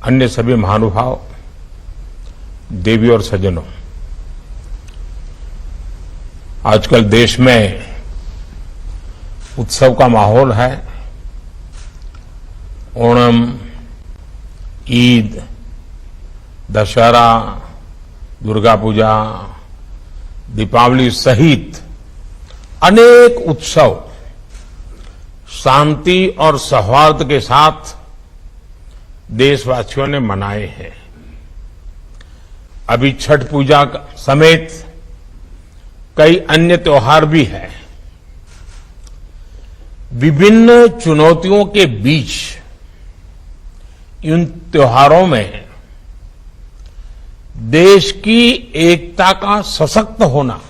अन्य सभी महानुभाव, देवी और सज्जनों, आजकल देश में उत्सव का माहौल है। ओणम, ईद, दशहरा, दुर्गा पूजा, दीपावली सहित अनेक उत्सव शांति और सौहार्द के साथ देशवासियों ने मनाए हैं। अभी छठ पूजा समेत कई अन्य त्योहार भी हैं। विभिन्न चुनौतियों के बीच इन त्योहारों में देश की एकता का सशक्त होना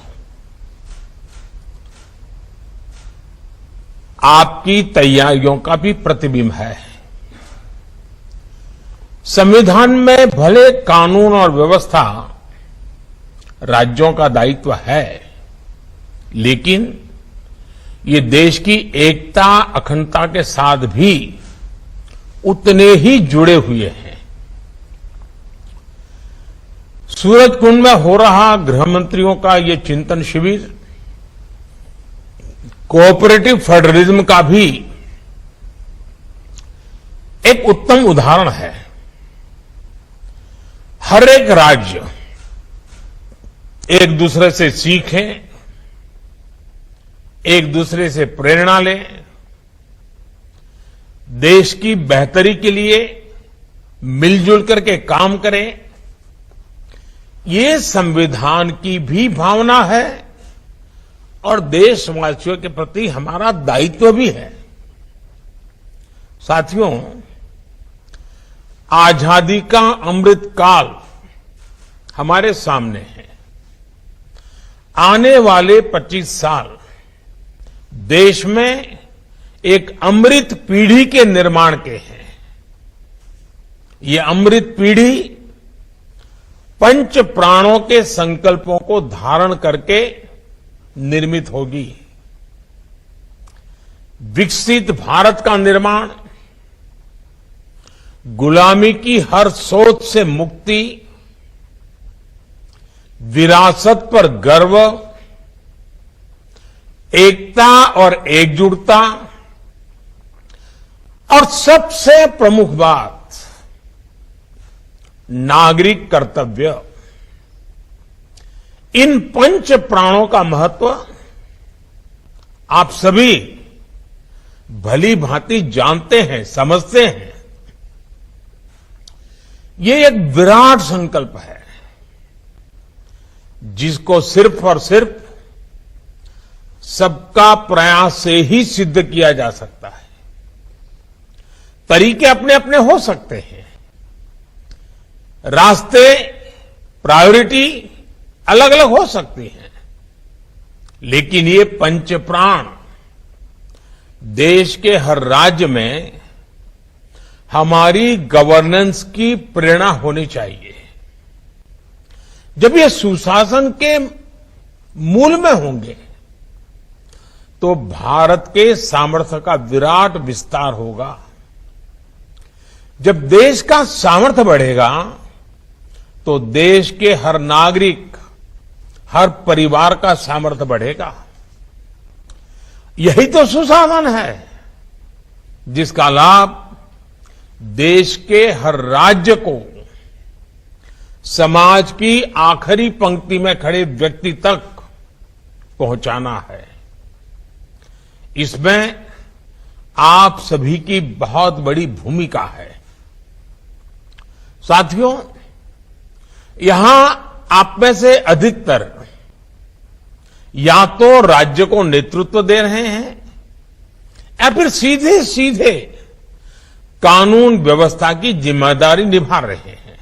आपकी तैयारियों का भी प्रतिबिंब है। संविधान में भले कानून और व्यवस्था राज्यों का दायित्व है, लेकिन ये देश की एकता, अखंडता के साथ भी उतने ही जुड़े हुए हैं। सूरजकुंड में हो रहा गृह मंत्रियों का ये चिंतन शिविर कोऑपरेटिव फेडरलिज्म का भी एक उत्तम उदाहरण है। हर एक राज्य एक दूसरे से सीखे, एक दूसरे से प्रेरणा ले, देश की बेहतरी के लिए मिलजुल करके काम करें। ये संविधान की भी भावना है और देशवासियों के प्रति हमारा दायित्व भी है। साथियों, आजादी का अमृत काल हमारे सामने है। आने वाले 25 साल देश में एक अमृत पीढ़ी के निर्माण के हैं। ये अमृत पीढ़ी पंच प्राणों के संकल्पों को धारण करके निर्मित होगी। विकसित भारत का निर्माण, गुलामी की हर सोच से मुक्ति, विरासत पर गर्व, एकता और एकजुटता और सबसे प्रमुख बात नागरिक कर्तव्य, इन पंच प्राणों का महत्व आप सभी भली भांति जानते हैं, समझते हैं। ये एक विराट संकल्प है जिसको सिर्फ और सिर्फ सबका प्रयास से ही सिद्ध किया जा सकता है। तरीके अपने अपने हो सकते हैं, रास्ते, प्रायोरिटी अलग अलग हो सकती हैं, लेकिन ये पंच प्राण देश के हर राज्य में हमारी गवर्नेंस की प्रेरणा होनी चाहिए। जब ये सुशासन के मूल में होंगे तो भारत के सामर्थ्य का विराट विस्तार होगा। जब देश का सामर्थ्य बढ़ेगा तो देश के हर नागरिक, हर परिवार का सामर्थ्य बढ़ेगा। यही तो सुशासन है जिसका लाभ देश के हर राज्य को समाज की आखिरी पंक्ति में खड़े व्यक्ति तक पहुंचाना है। इसमें आप सभी की बहुत बड़ी भूमिका है। साथियों, यहां आप में से अधिकतर या तो राज्य को नेतृत्व दे रहे हैं या फिर सीधे सीधे कानून व्यवस्था की जिम्मेदारी निभा रहे हैं।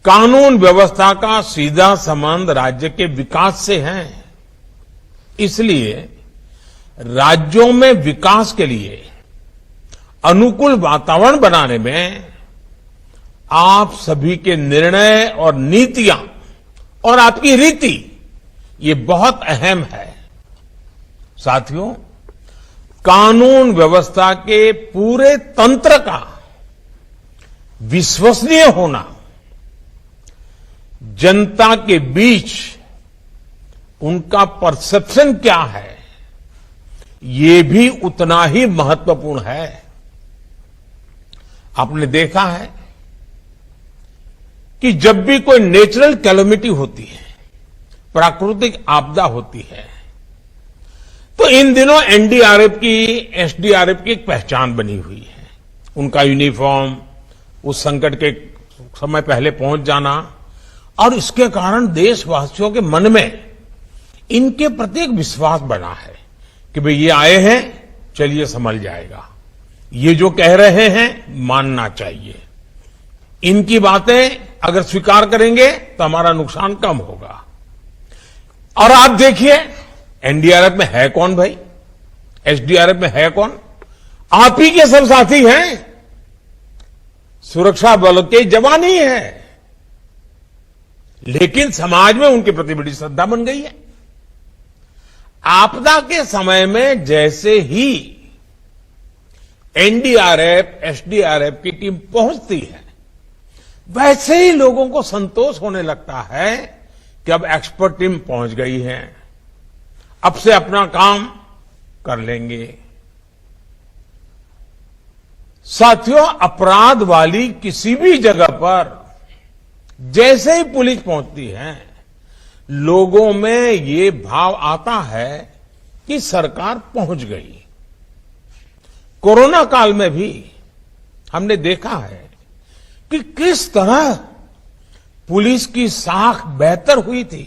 कानून व्यवस्था का सीधा संबंध राज्य के विकास से है। इसलिए राज्यों में विकास के लिए अनुकूल वातावरण बनाने में आप सभी के निर्णय और नीतियां और आपकी रीति ये बहुत अहम है। साथियों, कानून व्यवस्था के पूरे तंत्र का विश्वसनीय होना, जनता के बीच उनका परसेप्शन क्या है, ये भी उतना ही महत्वपूर्ण है। आपने देखा है कि जब भी कोई नेचुरल कैलेमिटी होती है, प्राकृतिक आपदा होती है, तो इन दिनों एनडीआरएफ की, एसडीआरएफ की एक पहचान बनी हुई है। उनका यूनिफॉर्म, उस संकट के समय पहले पहुंच जाना, और इसके कारण देशवासियों के मन में इनके प्रति एक विश्वास बना है कि भाई ये आए हैं, चलिए संभल जाएगा, ये जो कह रहे हैं मानना चाहिए, इनकी बातें अगर स्वीकार करेंगे तो हमारा नुकसान कम होगा। और आप देखिए एनडीआरएफ में है कौन भाई, एसडीआरएफ में है कौन? आप ही के सब साथी हैं, सुरक्षा बल के जवान ही हैं, लेकिन समाज में उनके प्रति बड़ी श्रद्धा बन गई है। आपदा के समय में जैसे ही एनडीआरएफ, एसडीआरएफ की टीम पहुंचती है, वैसे ही लोगों को संतोष होने लगता है कि अब एक्सपर्ट टीम पहुंच गई है, अब से अपना काम कर लेंगे। साथियों, अपराध वाली किसी भी जगह पर जैसे ही पुलिस पहुंचती है, लोगों में ये भाव आता है कि सरकार पहुंच गई। कोरोना काल में भी हमने देखा है कि किस तरह पुलिस की साख बेहतर हुई थी।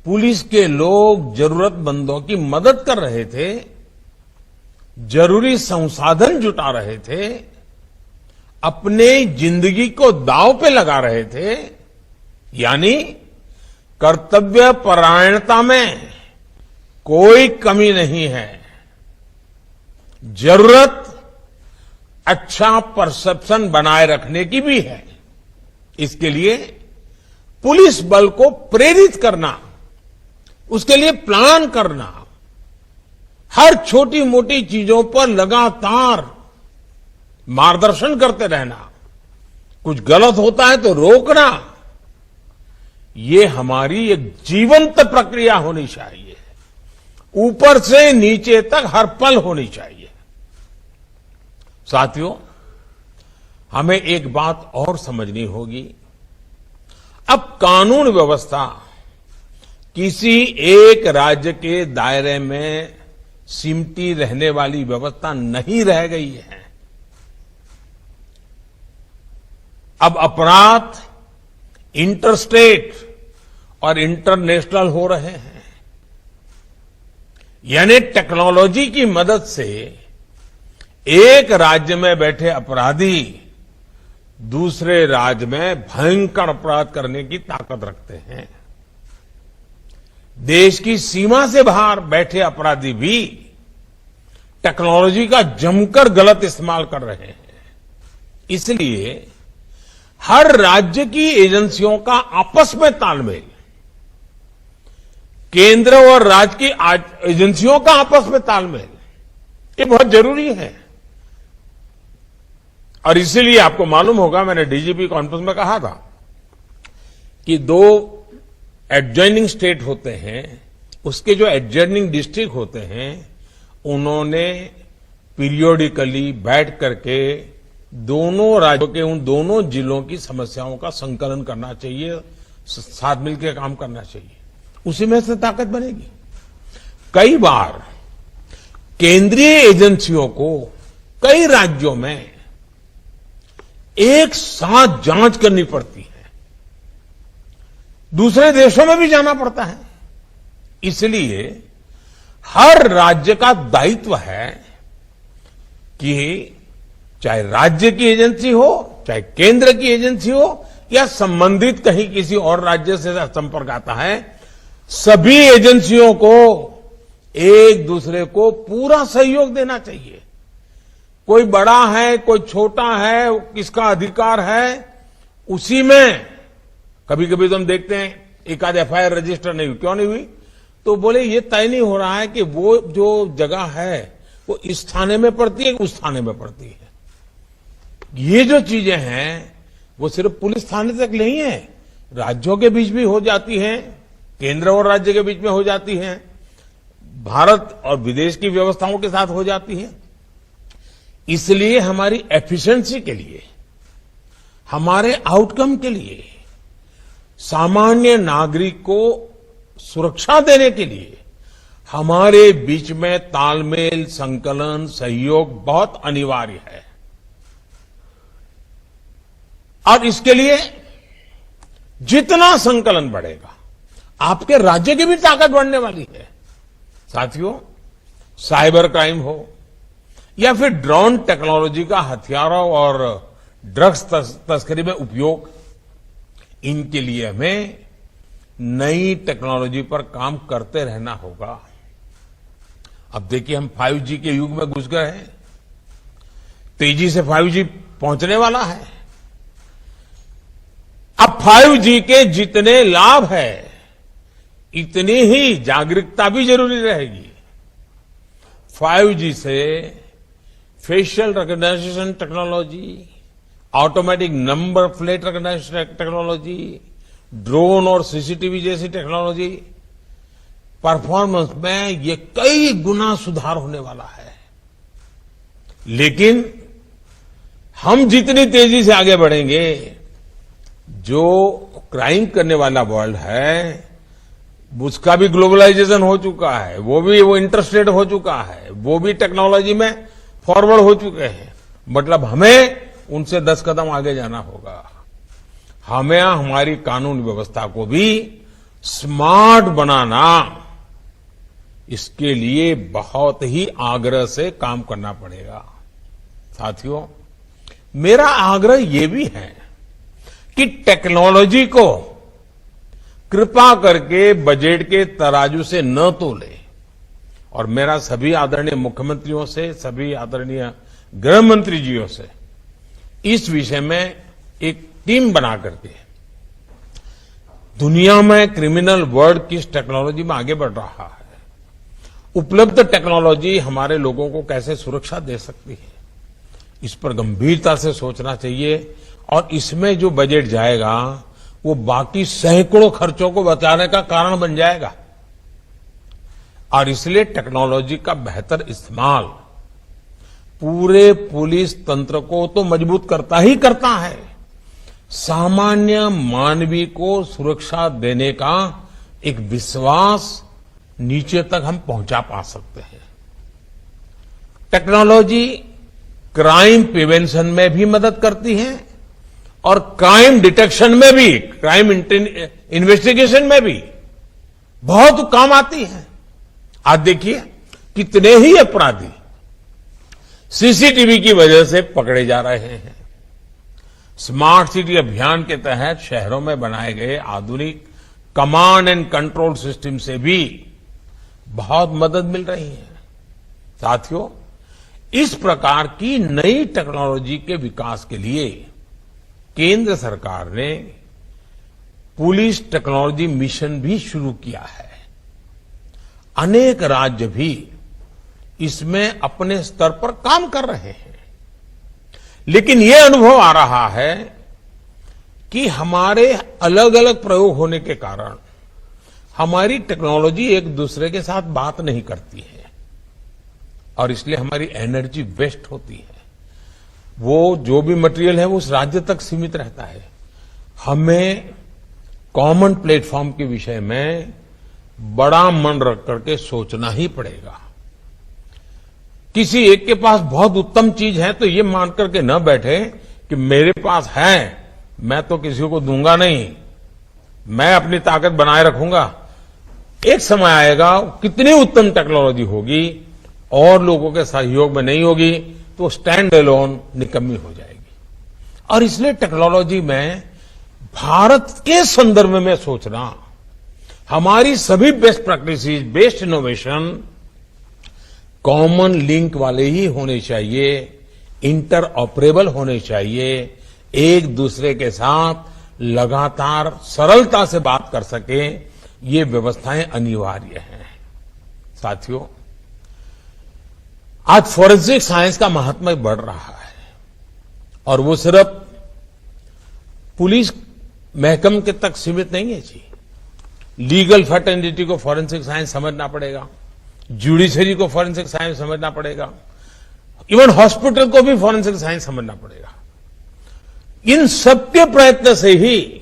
पुलिस के लोग जरूरतमंदों की मदद कर रहे थे, जरूरी संसाधन जुटा रहे थे, अपने जिंदगी को दांव पे लगा रहे थे, यानी कर्तव्य परायणता में कोई कमी नहीं है। जरूरत अच्छा परसेप्शन बनाए रखने की भी है। इसके लिए पुलिस बल को प्रेरित करना, उसके लिए प्लान करना, हर छोटी मोटी चीजों पर लगातार मार्गदर्शन करते रहना, कुछ गलत होता है तो रोकना, ये हमारी एक जीवंत प्रक्रिया होनी चाहिए, ऊपर से नीचे तक हर पल होनी चाहिए। साथियों, हमें एक बात और समझनी होगी, अब कानून व्यवस्था किसी एक राज्य के दायरे में सिमटी रहने वाली व्यवस्था नहीं रह गई है। अब अपराध इंटरस्टेट और इंटरनेशनल हो रहे हैं, यानी टेक्नोलॉजी की मदद से एक राज्य में बैठे अपराधी दूसरे राज्य में भयंकर अपराध करने की ताकत रखते हैं। देश की सीमा से बाहर बैठे अपराधी भी टेक्नोलॉजी का जमकर गलत इस्तेमाल कर रहे हैं। इसलिए हर राज्य की एजेंसियों का आपस में तालमेल, केंद्र और राज्य की एजेंसियों का आपस में तालमेल, ये बहुत जरूरी है। और इसीलिए आपको मालूम होगा, मैंने डीजीपी कॉन्फ्रेंस में कहा था कि 2 एडजॉइनिंग स्टेट होते हैं, उसके जो एडजॉइनिंग डिस्ट्रिक्ट होते हैं, उन्होंने पीरियोडिकली बैठ करके दोनों राज्यों के उन दोनों जिलों की समस्याओं का संकलन करना चाहिए, साथ मिलकर काम करना चाहिए, उसी में से ताकत बनेगी। कई बार केंद्रीय एजेंसियों को कई राज्यों में एक साथ जांच करनी पड़ती है, दूसरे देशों में भी जाना पड़ता है। इसलिए हर राज्य का दायित्व है कि चाहे राज्य की एजेंसी हो, चाहे केंद्र की एजेंसी हो, या संबंधित कहीं किसी और राज्य से संपर्क आता है, सभी एजेंसियों को एक दूसरे को पूरा सहयोग देना चाहिए। कोई बड़ा है, कोई छोटा है, किसका अधिकार है, उसी में कभी कभी तो हम देखते हैं एक आध एफआईआर रजिस्टर नहीं हुई, क्यों नहीं हुई? तो बोले ये तय नहीं हो रहा है कि वो जो जगह है वो इस थाने में पड़ती है, उस थाने में पड़ती है। ये जो चीजें हैं वो सिर्फ पुलिस थाने तक नहीं है, राज्यों के बीच भी हो जाती हैं, केंद्र और राज्य के बीच में हो जाती हैं, भारत और विदेश की व्यवस्थाओं के साथ हो जाती हैं। इसलिए हमारी एफिशिएंसी के लिए, हमारे आउटकम के लिए, सामान्य नागरिक को सुरक्षा देने के लिए हमारे बीच में तालमेल, संकलन, सहयोग बहुत अनिवार्य है। और इसके लिए जितना संकलन बढ़ेगा, आपके राज्य की भी ताकत बढ़ने वाली है। साथियों, साइबर क्राइम हो या फिर ड्रोन टेक्नोलॉजी का हथियारों और ड्रग्स तस्करी में उपयोग, इनके लिए हमें नई टेक्नोलॉजी पर काम करते रहना होगा। अब देखिए, हम 5G के युग में घुस गए हैं, तेजी से 5G पहुंचने वाला है। अब 5G के जितने लाभ है, इतनी ही जागरूकता भी जरूरी रहेगी। 5G से facial recognition technology, automatic number plate recognition technology, drone और सीसीटीवी जैसी टेक्नोलॉजी, परफॉर्मेंस में ये कई गुना सुधार होने वाला है। लेकिन हम जितनी तेजी से आगे बढ़ेंगे, जो क्राइम करने वाला वर्ल्ड है, उसका भी ग्लोबलाइजेशन हो चुका है, वो इंटरस्टेट हो चुका है, वो भी टेक्नोलॉजी में फॉरवर्ड हो चुके हैं। मतलब हमें उनसे 10 कदम आगे जाना होगा। हमें हमारी कानून व्यवस्था को भी स्मार्ट बनाना, इसके लिए बहुत ही आग्रह से काम करना पड़ेगा। साथियों, मेरा आग्रह ये भी है कि टेक्नोलॉजी को कृपा करके बजट के तराजू से न तोले। और मेरा सभी आदरणीय मुख्यमंत्रियों से, सभी आदरणीय गृह मंत्री जियों से इस विषय में एक टीम बना करके दुनिया में क्रिमिनल वर्ल्ड किस टेक्नोलॉजी में आगे बढ़ रहा है, उपलब्ध टेक्नोलॉजी हमारे लोगों को कैसे सुरक्षा दे सकती है, इस पर गंभीरता से सोचना चाहिए। और इसमें जो बजट जाएगा वो बाकी सैकड़ों खर्चों को बचाने का कारण बन जाएगा। और इसलिए टेक्नोलॉजी का बेहतर इस्तेमाल पूरे पुलिस तंत्र को तो मजबूत करता ही करता है, सामान्य मानवीय को सुरक्षा देने का एक विश्वास नीचे तक हम पहुंचा पा सकते हैं। टेक्नोलॉजी क्राइम प्रिवेंशन में भी मदद करती है और क्राइम डिटेक्शन में भी, क्राइम इन्वेस्टिगेशन में भी बहुत काम आती है। आज देखिए, कितने ही अपराधी सीसीटीवी की वजह से पकड़े जा रहे हैं। स्मार्ट सिटी अभियान के तहत शहरों में बनाए गए आधुनिक कमांड एंड कंट्रोल सिस्टम से भी बहुत मदद मिल रही है। साथियों, इस प्रकार की नई टेक्नोलॉजी के विकास के लिए केंद्र सरकार ने पुलिस टेक्नोलॉजी मिशन भी शुरू किया है। अनेक राज्य भी इसमें अपने स्तर पर काम कर रहे हैं। लेकिन ये अनुभव आ रहा है कि हमारे अलग अलग प्रयोग होने के कारण हमारी टेक्नोलॉजी एक दूसरे के साथ बात नहीं करती है और इसलिए हमारी एनर्जी वेस्ट होती है। वो जो भी मटेरियल है वो उस राज्य तक सीमित रहता है। हमें कॉमन प्लेटफॉर्म के विषय में बड़ा मन रख करके सोचना ही पड़ेगा। किसी एक के पास बहुत उत्तम चीज है तो ये मान करके न बैठे कि मेरे पास है, मैं तो किसी को दूंगा नहीं, मैं अपनी ताकत बनाए रखूंगा। एक समय आएगा, कितनी उत्तम टेक्नोलॉजी होगी और लोगों के सहयोग में नहीं होगी तो स्टैंड अलोन निकम्मी हो जाएगी। और इसलिए टेक्नोलॉजी में भारत के संदर्भ में सोचना, हमारी सभी best practices, best innovation common link वाले ही होने चाहिए, इंटर ऑपरेबल होने चाहिए, एक दूसरे के साथ लगातार सरलता से बात कर सके, ये व्यवस्थाएं अनिवार्य हैं। साथियों, आज फोरेंसिक साइंस का महात्म्य बढ़ रहा है और वो सिर्फ पुलिस महकम के तक सीमित नहीं है जी। लीगल फर्टेनिटी को फॉरेंसिक साइंस समझना पड़ेगा, जुडिशरी को फॉरेंसिक साइंस समझना पड़ेगा, इवन हॉस्पिटल को भी फॉरेंसिक साइंस समझना पड़ेगा। इन सबके प्रयत्न से ही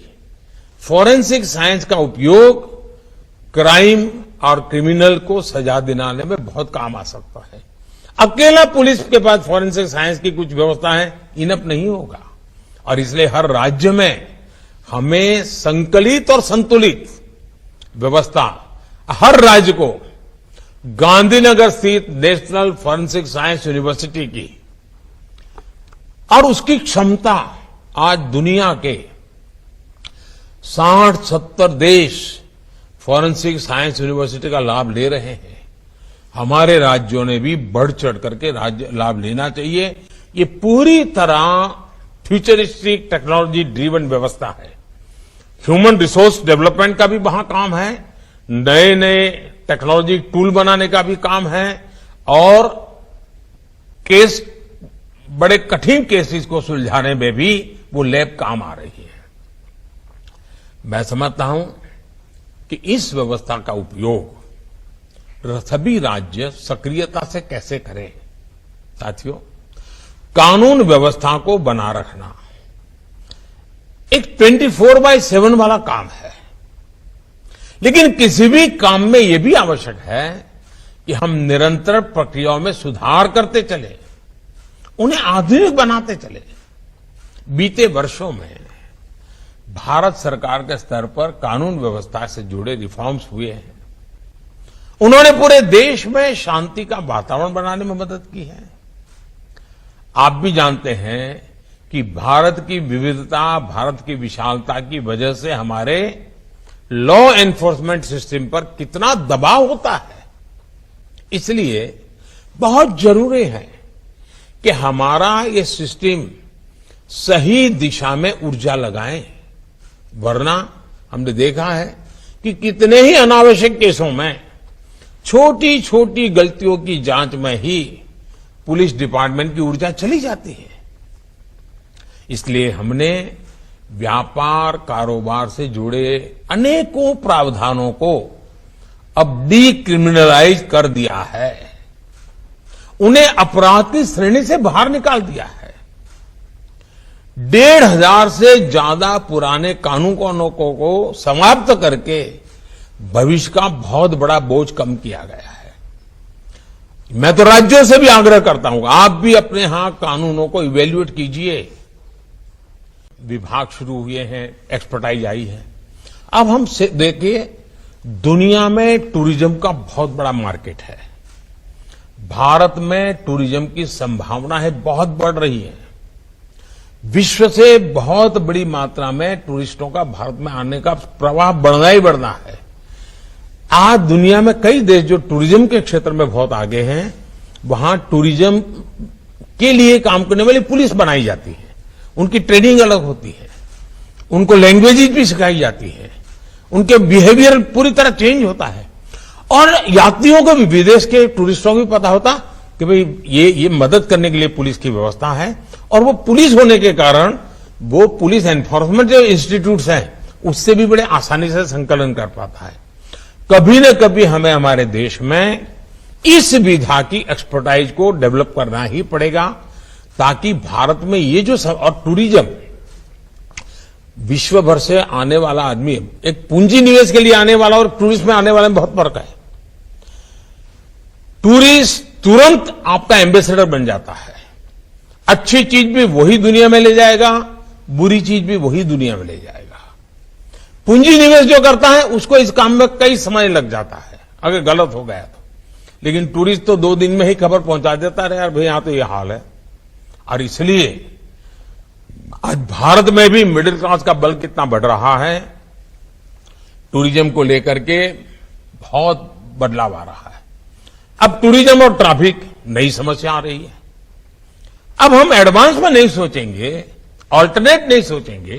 फॉरेंसिक साइंस का उपयोग क्राइम और क्रिमिनल को सजा दिलाने में बहुत काम आ सकता है। अकेला पुलिस के पास फॉरेंसिक साइंस की कुछ व्यवस्थाएं इनफ नहीं होगा, और इसलिए हर राज्य में हमें संकलित और संतुलित व्यवस्था, हर राज्य को गांधीनगर स्थित नेशनल फॉरेंसिक साइंस यूनिवर्सिटी की, और उसकी क्षमता आज दुनिया के 60-70 देश फॉरेंसिक साइंस यूनिवर्सिटी का लाभ ले रहे हैं। हमारे राज्यों ने भी बढ़ चढ़ करके लाभ लेना चाहिए। ये पूरी तरह फ्यूचरिस्टिक टेक्नोलॉजी ड्रिवन व्यवस्था है। ह्यूमन रिसोर्स डेवलपमेंट का भी वहां काम है, नए नए टेक्नोलॉजी टूल बनाने का भी काम है, और केस, बड़े कठिन केसेस को सुलझाने में भी वो लैब काम आ रही है। मैं समझता हूं कि इस व्यवस्था का उपयोग सभी राज्य सक्रियता से कैसे करें। साथियों, कानून व्यवस्था को बना रखना एक 24/7 वाला काम है, लेकिन किसी भी काम में यह भी आवश्यक है कि हम निरंतर प्रक्रियाओं में सुधार करते चले, उन्हें आधुनिक बनाते चले। बीते वर्षों में भारत सरकार के स्तर पर कानून व्यवस्था से जुड़े रिफॉर्म्स हुए हैं। उन्होंने पूरे देश में शांति का वातावरण बनाने में मदद की है। आप भी जानते हैं कि भारत की विविधता, भारत की विशालता की वजह से हमारे लॉ एनफोर्समेंट सिस्टम पर कितना दबाव होता है। इसलिए बहुत जरूरी है कि हमारा ये सिस्टम सही दिशा में ऊर्जा लगाए, वरना हमने देखा है कि कितने ही अनावश्यक केसों में छोटी छोटी गलतियों की जांच में ही पुलिस डिपार्टमेंट की ऊर्जा चली जाती है। इसलिए हमने व्यापार कारोबार से जुड़े अनेकों प्रावधानों को अब डीक्रिमिनलाइज कर दिया है, उन्हें अपराध की श्रेणी से बाहर निकाल दिया है। 1,500 से ज्यादा पुराने कानूनों को समाप्त करके भविष्य का बहुत बड़ा बोझ कम किया गया है। मैं तो राज्यों से भी आग्रह करता हूं, आप भी अपने यहां कानूनों को इवेल्युएट कीजिए। विभाग शुरू हुए हैं, एक्सपर्टाइज आई है। अब हम देखिए, दुनिया में टूरिज्म का बहुत बड़ा मार्केट है। भारत में टूरिज्म की संभावना है बहुत बढ़ रही है। विश्व से बहुत बड़ी मात्रा में टूरिस्टों का भारत में आने का प्रवाह बढ़ना ही बढ़ना है। आज दुनिया में कई देश जो टूरिज्म के क्षेत्र में बहुत आगे हैं, वहां टूरिज्म के लिए काम करने वाली पुलिस बनाई जाती है, उनकी ट्रेनिंग अलग होती है, उनको लैंग्वेजेज भी सिखाई जाती है, उनके बिहेवियर पूरी तरह चेंज होता है, और यात्रियों को भी, विदेश के टूरिस्टों को भी पता होता कि भाई ये मदद करने के लिए पुलिस की व्यवस्था है। और वो पुलिस होने के कारण वो पुलिस एनफोर्समेंट जो इंस्टीट्यूट्स हैं उससे भी बड़े आसानी से संकलन कर पाता है। कभी न कभी हमें हमारे देश में इस विधा की एक्सपर्टाइज को डेवलप करना ही पड़ेगा, ताकि भारत में ये जो और टूरिज्म विश्व भर से आने वाला आदमी, एक पूंजी निवेश के लिए आने वाला और टूरिस्ट में आने वाले में बहुत फर्क है। टूरिस्ट तुरंत आपका एम्बेसडर बन जाता है। अच्छी चीज भी वही दुनिया में ले जाएगा, बुरी चीज भी वही दुनिया में ले जाएगा। पूंजी निवेश जो करता है उसको इस काम में कई समय लग जाता है अगर गलत हो गया तो, लेकिन टूरिस्ट तो 2 दिन में ही खबर पहुंचा देता है, यार भाई यहां तो ये हाल है। और इसलिए आज भारत में भी मिडिल क्लास का बल कितना बढ़ रहा है, टूरिज्म को लेकर के बहुत बदलाव आ रहा है। अब टूरिज्म और ट्रैफिक नई समस्या आ रही है। अब हम एडवांस में नहीं सोचेंगे, ऑल्टरनेट नहीं सोचेंगे,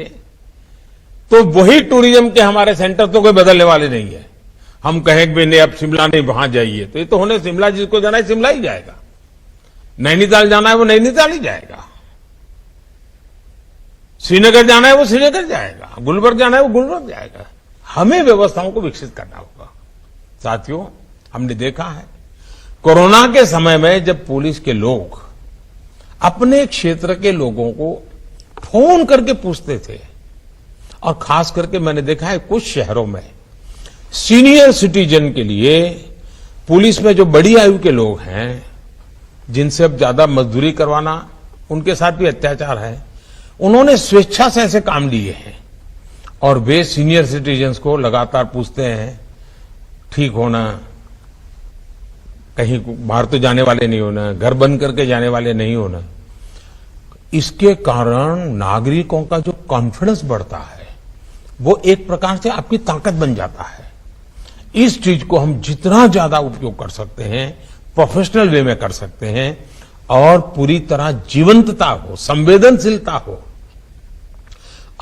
तो वही टूरिज्म के हमारे सेंटर तो कोई बदलने वाले नहीं है। हम कहें कि नहीं अब शिमला नहीं वहां जाइए, तो ये तो होने शिमला, जिसको जाना है शिमला ही जाएगा, नैनीताल जाना है वो नैनीताल ही जाएगा। श्रीनगर जाना है वो श्रीनगर जाएगा, गुलबर्ग जाना है वो गुलबर्ग जाएगा। हमें व्यवस्थाओं को विकसित करना होगा। साथियों, हमने देखा है कोरोना के समय में जब पुलिस के लोग अपने क्षेत्र के लोगों को फोन करके पूछते थे, और खास करके मैंने देखा है कुछ शहरों में सीनियर सिटीजन के लिए पुलिस में जो बड़ी आयु के लोग हैं, जिनसे अब ज्यादा मजदूरी करवाना, उनके साथ भी अत्याचार है, उन्होंने स्वेच्छा से ऐसे काम लिए हैं और वे सीनियर सिटीजन्स को लगातार पूछते हैं ठीक होना, कहीं बाहर तो जाने वाले नहीं होना, घर बंद करके जाने वाले नहीं होना। इसके कारण नागरिकों का जो कॉन्फिडेंस बढ़ता है वो एक प्रकार से आपकी ताकत बन जाता है। इस चीज को हम जितना ज्यादा उपयोग कर सकते हैं, प्रोफेशनल वे में कर सकते हैं और पूरी तरह जीवंतता हो, संवेदनशीलता हो।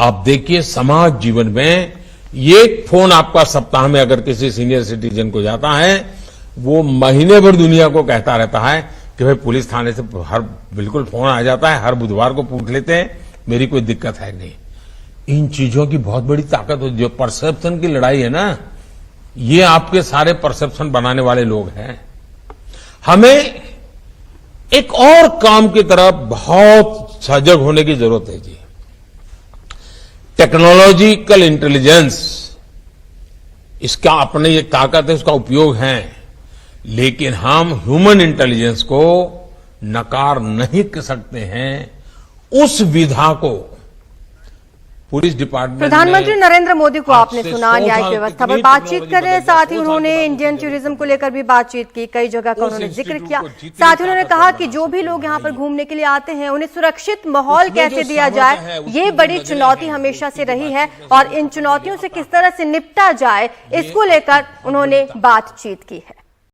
आप देखिए समाज जीवन में ये फोन आपका सप्ताह में अगर किसी सीनियर सिटीजन को जाता है, वो महीने भर दुनिया को कहता रहता है कि भाई पुलिस थाने से हर बिल्कुल फोन आ जाता है, हर बुधवार को पूछ लेते हैं, मेरी कोई दिक्कत है नहीं। इन चीजों की बहुत बड़ी ताकत होती है। जो परसेप्शन की लड़ाई है ना, ये आपके सारे परसेप्शन बनाने वाले लोग हैं। हमें एक और काम की तरफ बहुत सजग होने की जरूरत है जी। टेक्नोलॉजिकल इंटेलिजेंस, इसका अपने एक ताकत है, उसका उपयोग है, लेकिन हम ह्यूमन इंटेलिजेंस को नकार नहीं कर सकते हैं। उस विधा को पुलिस डिपार्टमेंट, प्रधानमंत्री नरेंद्र मोदी को आपने सुना न्यायिक व्यवस्था पर बातचीत कर रहे हैं, साथ ही उन्होंने इंडियन टूरिज्म को लेकर भी बातचीत की, कई जगह का उन्होंने जिक्र किया। साथ ही उन्होंने कहा कि जो भी लोग यहाँ पर घूमने के लिए आते हैं उन्हें सुरक्षित माहौल कैसे दिया जाए, ये बड़ी चुनौती हमेशा से रही है और इन चुनौतियों से किस तरह से निपटा जाए, इसको लेकर उन्होंने बातचीत की है।